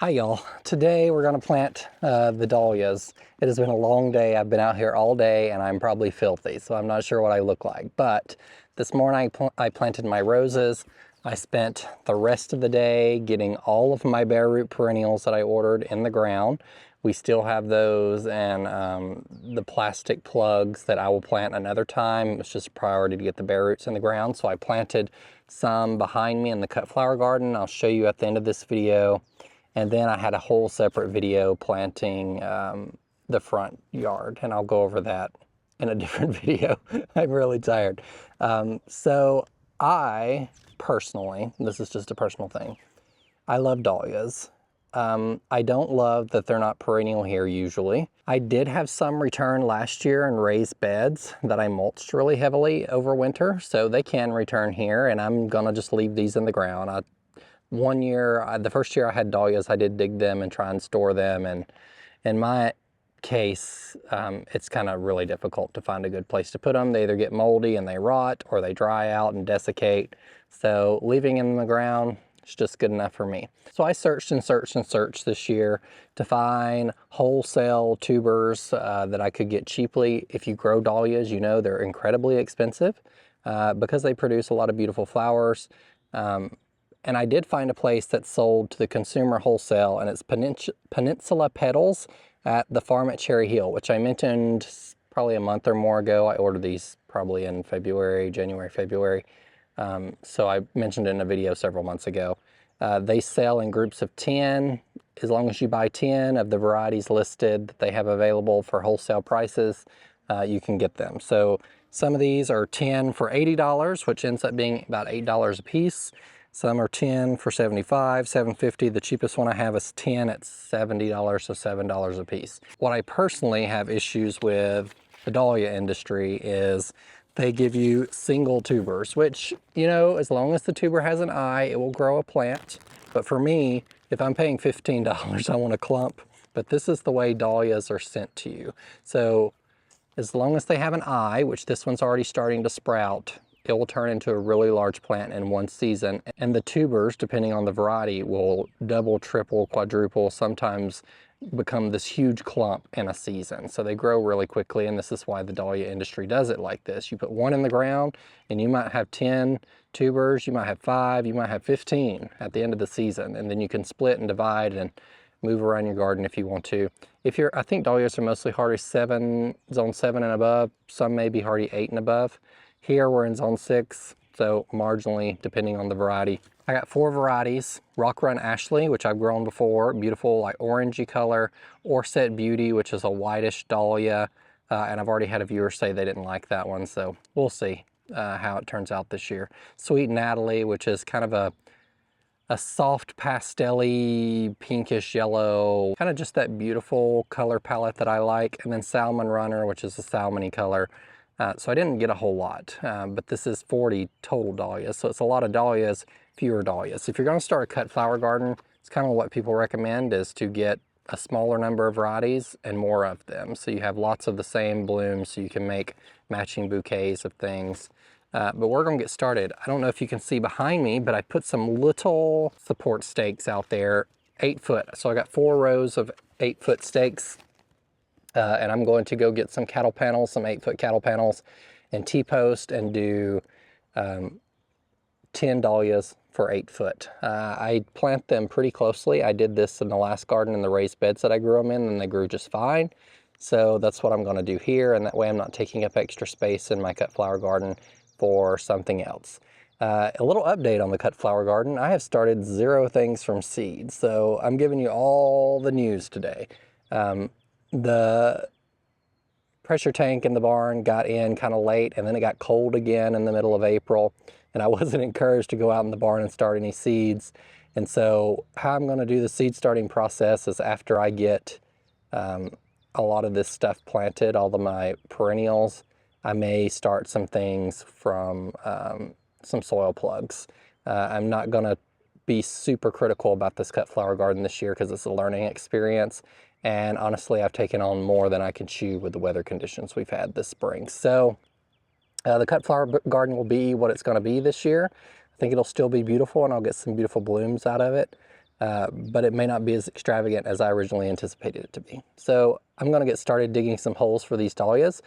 Hi y'all. Today we're going to plant the dahlias. It has been a long day. I've been out here all day and I'm probably filthy, so I'm not sure what I look like. But this morning I planted my roses. I spent the rest of the day getting all of my bare root perennials that I ordered in the ground. We still have those and the plastic plugs that I will plant another time. It's just a priority to get the bare roots in the ground. So I planted some behind me in the cut flower garden. I'll show you at the end of this video. And then I had a whole separate video planting the front yard, and I'll go over that in a different video. I'm really tired. So I personally, this is just a personal thing, I love dahlias. I don't love that they're not perennial here usually. I did have some return last year in raised beds that I mulched really heavily over winter, so they can return here, and I'm gonna just leave these in the ground. One year, the first year I had dahlias, I did dig them and try and store them. And in my case, it's kind of really difficult to find a good place to put them. They either get moldy and they rot, or they dry out and desiccate. So leaving them in the ground is just good enough for me. So I searched and searched and searched this year to find wholesale tubers that I could get cheaply. If you grow dahlias, you know they're incredibly expensive because they produce a lot of beautiful flowers. And I did find a place that sold to the consumer wholesale, and it's Peninsula Petals at the farm at Cherry Hill, which I mentioned probably a month or more ago. I ordered these probably in January, February. So I mentioned it in a video several months ago. They sell in groups of 10. As long as you buy 10 of the varieties listed that they have available for wholesale prices, you can get them. So some of these are 10 for $80, which ends up being about $8 a piece. Some are 10 for $75, $7.50. The cheapest one I have is 10 at $70, so $7 a piece. What I personally have issues with the dahlia industry is they give you single tubers, which, you know, as long as the tuber has an eye, it will grow a plant. But for me, if I'm paying $15, I want a clump. But this is the way dahlias are sent to you. So as long as they have an eye, which this one's already starting to sprout, it will turn into a really large plant in one season. And the tubers, depending on the variety, will double, triple, quadruple, sometimes become this huge clump in a season. So they grow really quickly, and this is why the dahlia industry does it like this. You put one in the ground and you might have 10 tubers, you might have 5, you might have 15 at the end of the season, and then you can split and divide and move around your garden if you want to. I think dahlias are mostly hardy zone 7 and above, some may be hardy 8 and above. Here we're in zone 6, so marginally depending on the variety. I got 4 varieties: Rock Run Ashley, which I've grown before, beautiful like orangey color; Orset Beauty, which is a whitish dahlia, and I've already had a viewer say they didn't like that one, so we'll see how it turns out this year. Sweet Natalie, which is kind of a soft pastel-y pinkish yellow, kind of just that beautiful color palette that I like. And then Salmon Runner, which is a salmon-y color. So I didn't get a whole lot, but this is 40 total dahlias. So it's a lot of dahlias, fewer dahlias. If you're going to start a cut flower garden, it's kind of what people recommend, is to get a smaller number of varieties and more of them. So you have lots of the same blooms, so you can make matching bouquets of things. But we're going to get started. I don't know if you can see behind me, but I put some little support stakes out there, 8 foot. So I got 4 rows of 8-foot stakes. And I'm going to go get some cattle panels, some 8-foot cattle panels, and T-post and do 10 dahlias for 8 foot. I plant them pretty closely. I did this in the last garden in the raised beds that I grew them in, and they grew just fine. So that's what I'm going to do here, and that way I'm not taking up extra space in my cut flower garden for something else. A little update on the cut flower garden. I have started 0 things from seeds, so I'm giving you all the news today. The pressure tank in the barn got in kind of late, and then it got cold again in the middle of April, and I wasn't encouraged to go out in the barn and start any seeds. And so how I'm going to do the seed starting process is after I get a lot of this stuff planted, all of my perennials, I may start some things from some soil plugs. I'm not going to be super critical about this cut flower garden this year because it's a learning experience. And honestly, I've taken on more than I can chew with the weather conditions we've had this spring. So the cut flower garden will be what it's going to be this year. I think it'll still be beautiful, and I'll get some beautiful blooms out of it. but it may not be as extravagant as I originally anticipated it to be. So I'm going to get started digging some holes for these dahlias.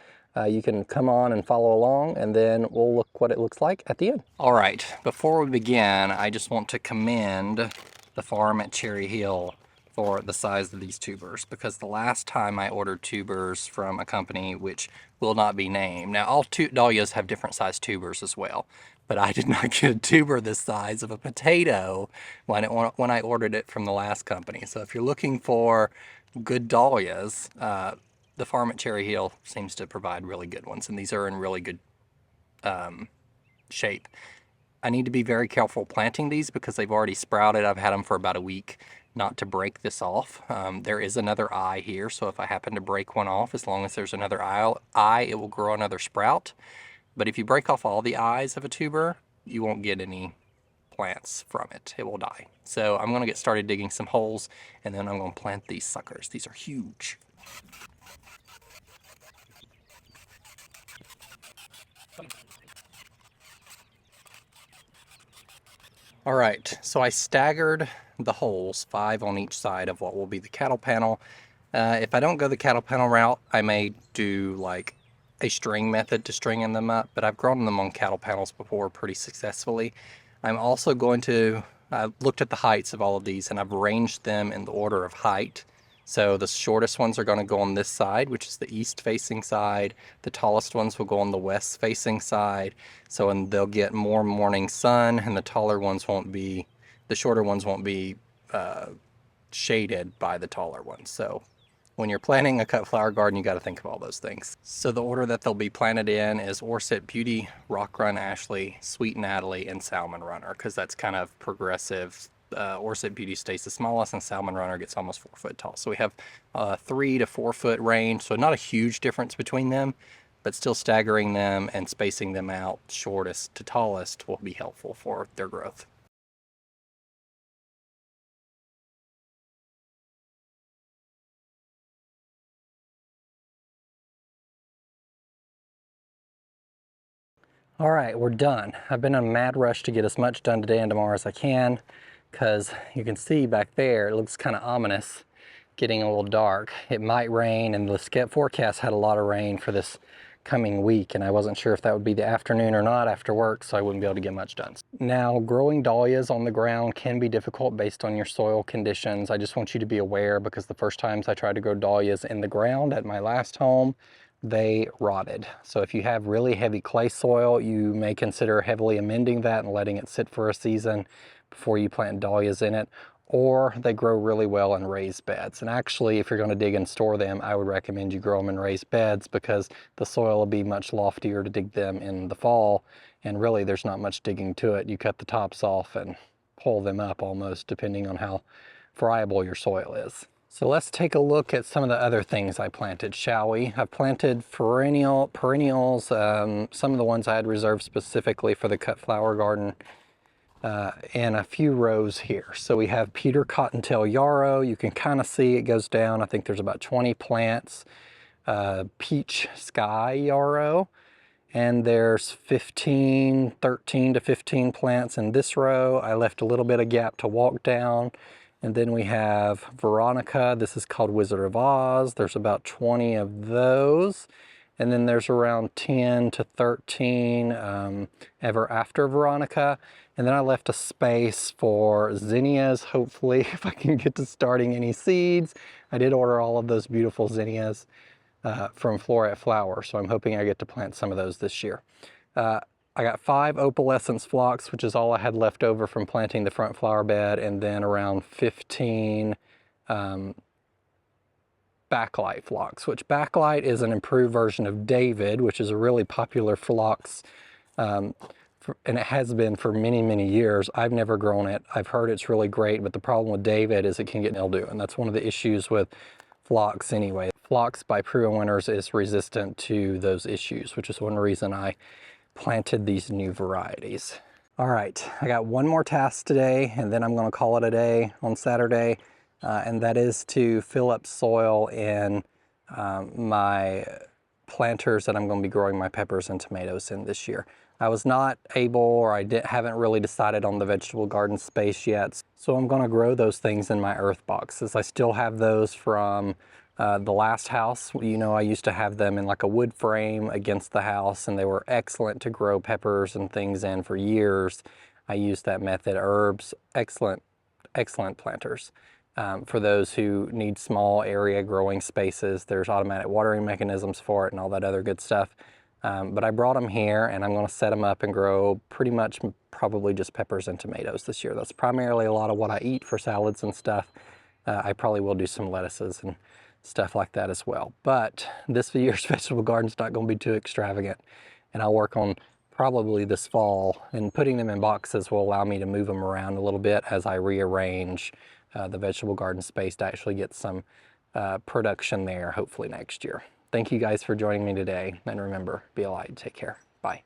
You can come on and follow along, and then we'll look what it looks like at the end. All right, before we begin, I just want to commend the farm at Cherry Hill for the size of these tubers, because the last time I ordered tubers from a company which will not be named. Now, all dahlias have different size tubers as well, but I did not get a tuber this size of a potato when I ordered it from the last company. So if you're looking for good dahlias, the farm at Cherry Hill seems to provide really good ones, and these are in really good shape. I need to be very careful planting these because they've already sprouted. I've had them for about a week, not to break this off. There is another eye here, so if I happen to break one off, as long as there's another eye, it will grow another sprout. But if you break off all the eyes of a tuber, you won't get any plants from it. It will die. So I'm going to get started digging some holes, and then I'm going to plant these suckers. These are huge. All right, so I staggered the holes, 5 on each side of what will be the cattle panel. If I don't go the cattle panel route, I may do like a string method to stringing them up, but I've grown them on cattle panels before pretty successfully. I'm also going to, I looked at the heights of all of these, and I've arranged them in the order of height. So the shortest ones are going to go on this side, which is the east facing side. The tallest ones will go on the west facing side. So and they'll get more morning sun, and the taller ones won't be, the shorter ones won't be shaded by the taller ones. So when you're planting a cut flower garden, you got to think of all those things. So the order that they'll be planted in is Orset Beauty, Rock Run Ashley, Sweet Natalie, and Salmon Runner, because that's kind of progressive. Orset Beauty stays the smallest, and Salmon Runner gets almost 4 foot tall. So we have 3 to 4 foot range, so not a huge difference between them, but still staggering them and spacing them out shortest to tallest will be helpful for their growth. All right, we're done. I've been in a mad rush to get as much done today and tomorrow as I can, because you can see back there, it looks kind of ominous, getting a little dark. It might rain, and the forecast had a lot of rain for this coming week, and I wasn't sure if that would be the afternoon or not after work, so I wouldn't be able to get much done. Now, growing dahlias on the ground can be difficult based on your soil conditions. I just want you to be aware, because the first times I tried to grow dahlias in the ground at my last home, they rotted. So if you have really heavy clay soil, you may consider heavily amending that and letting it sit for a season before you plant dahlias in it. Or they grow really well in raised beds. And actually, if you're going to dig and store them, I would recommend you grow them in raised beds, because the soil will be much loftier to dig them in the fall. And really, there's not much digging to it. You cut the tops off and pull them up almost, depending on how friable your soil is. So let's take a look at some of the other things I planted, shall we? I've planted perennials, some of the ones I had reserved specifically for the cut flower garden, and a few rows here. So we have Peter Cottontail yarrow. You can kind of see it goes down. I think there's about 20 plants. Peach sky yarrow, and there's 13 to 15 plants in this row. I left a little bit of gap to walk down. And then we have Veronica. This is called Wizard of Oz. There's about 20 of those. And then there's around 10 to 13 Ever After Veronica. And then I left a space for zinnias, hopefully, if I can get to starting any seeds. I did order all of those beautiful zinnias from Floret Flower, so I'm hoping I get to plant some of those this year. I got 5 opalescence phlox, which is all I had left over from planting the front flower bed, and then around 15 backlight phlox, which backlight is an improved version of David, which is a really popular phlox, and it has been for many, many years. I've never grown it. I've heard it's really great, but the problem with David is it can get mildew, and that's one of the issues with phlox anyway. Phlox by Pruitt Winters is resistant to those issues, which is one reason I planted these new varieties. All right, I got one more task today, and then I'm going to call it a day on Saturday, and that is to fill up soil in my planters that I'm going to be growing my peppers and tomatoes in this year. I was not able, or haven't really decided on the vegetable garden space yet. So I'm gonna grow those things in my earth boxes. I still have those from the last house. You know, I used to have them in like a wood frame against the house, and they were excellent to grow peppers and things in for years. I used that method. Herbs, excellent planters. For those who need small area growing spaces, there's automatic watering mechanisms for it and all that other good stuff. But I brought them here, and I'm going to set them up and grow pretty much probably just peppers and tomatoes this year. That's primarily a lot of what I eat for salads and stuff. I probably will do some lettuces and stuff like that as well. But this year's vegetable garden's not going to be too extravagant, and I'll work on probably this fall, and putting them in boxes will allow me to move them around a little bit as I rearrange the vegetable garden space to actually get some production there hopefully next year. Thank you guys for joining me today, and remember, be a light. Take care. Bye.